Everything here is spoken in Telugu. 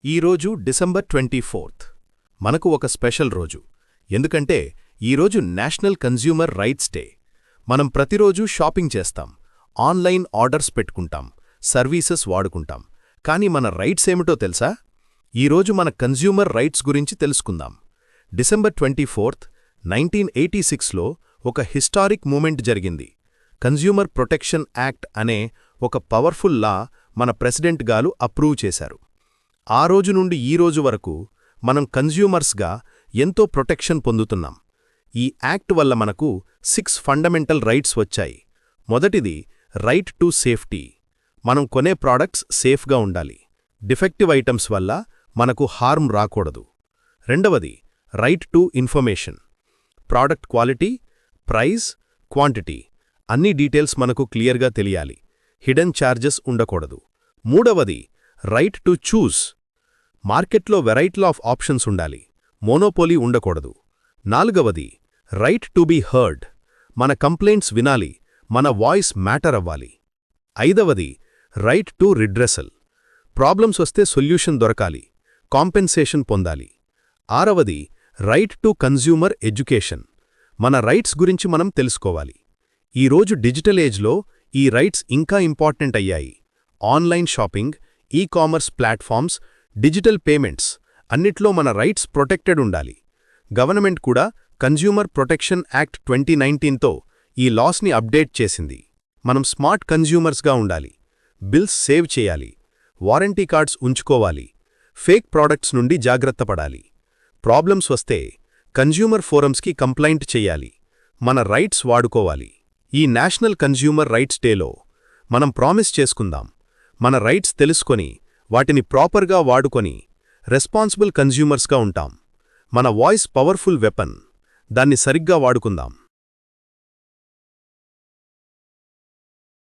ఈరోజు డిసెంబర్ 24th మనకు ఒక స్పెషల్ రోజు. ఎందుకంటే ఈరోజు నేషనల్ కన్జ్యూమర్ రైట్స్ డే. మనం ప్రతిరోజు షాపింగ్ చేస్తాం, ఆన్లైన్ ఆర్డర్స్ పెట్టుకుంటాం, సర్వీసెస్ వాడుకుంటాం. కానీ మన రైట్స్ ఏమిటో తెలుసా? ఈరోజు మన కన్జ్యూమర్ రైట్స్ గురించి తెలుసుకుందాం. డిసెంబర్ 24th 1986లో ఒక హిస్టారిక్ మూమెంట్ జరిగింది. కన్జ్యూమర్ ప్రొటెక్షన్ యాక్ట్ అనే ఒక పవర్ఫుల్ లా మన ప్రెసిడెంట్ గారు అప్రూవ్ చేశారు. ఆ రోజు నుండి ఈ రోజు వరకు మనం కన్జ్యూమర్స్గా ఎంతో ప్రొటెక్షన్ పొందుతున్నాం. ఈ యాక్ట్ వల్ల మనకు 6 ఫండమెంటల్ రైట్స్ వచ్చాయి. మొదటిది రైట్ టు సేఫ్టీ. మనం కొనే ప్రాడక్ట్స్ సేఫ్గా ఉండాలి. డిఫెక్టివ్ ఐటమ్స్ వల్ల మనకు హార్మ్ రాకూడదు. రెండవది right to information. Product quality, price, quantity అన్ని డీటెయిల్స్ మనకు క్లియర్గా తెలియాలి. హిడెన్ ఛార్జెస్ ఉండకూడదు. మూడవది రైట్ టు చూస్. మార్కెట్లో వెరైటీ ఆఫ్ ఆప్షన్స్ ఉండాలి, మోనోపోలీ ఉండకూడదు. నాలుగవది రైట్ టు బీ హర్డ్. మన కంప్లైంట్స్ వినాలి, మన వాయిస్ మ్యాటర్ అవ్వాలి. ఐదవది రైట్ టు రిడ్రెసల్. ప్రాబ్లమ్స్ వస్తే సొల్యూషన్ దొరకాలి, కాంపెన్సేషన్ పొందాలి. ఆరవది రైట్ టు కన్జ్యూమర్ ఎడ్యుకేషన్. మన రైట్స్ గురించి మనం తెలుసుకోవాలి. ఈరోజు డిజిటల్ ఏజ్లో ఈ రైట్స్ ఇంకా ఇంపార్టెంట్ అయ్యాయి. Online shopping, e-commerce platforms, digital payments అన్నిట్లో మన రైట్స్ ప్రొటెక్టెడ్ ఉండాలి. గవర్నమెంట్ కూడా కన్జ్యూమర్ ప్రొటెక్షన్ యాక్ట్ 2019తో ఈ లాస్ని అప్డేట్ చేసింది. మనం స్మార్ట్ కన్జ్యూమర్స్గా ఉండాలి, బిల్స్ సేవ్ చేయాలి, వారంటీ కార్డ్స్ ఉంచుకోవాలి, ఫేక్ ప్రాడక్ట్స్ నుండి జాగ్రత్తపడాలి. ప్రాబ్లమ్స్ వస్తే కన్జ్యూమర్ ఫోరమ్స్కి కంప్లైంట్ చెయ్యాలి. మన రైట్స్ వాడుకోవాలి. ఈ నేషనల్ కన్జ్యూమర్ రైట్స్ డేలో మనం ప్రామిస్ చేసుకుందాం, మన రైట్స్ తెలుసుకొని వాటిని ప్రాపర్గా వాడుకొని రెస్పాన్సిబుల్ కన్జ్యూమర్స్గా ఉంటాం. మన వాయిస్ పవర్ఫుల్ వెపన్, దాన్ని సరిగ్గా వాడుకుందాం.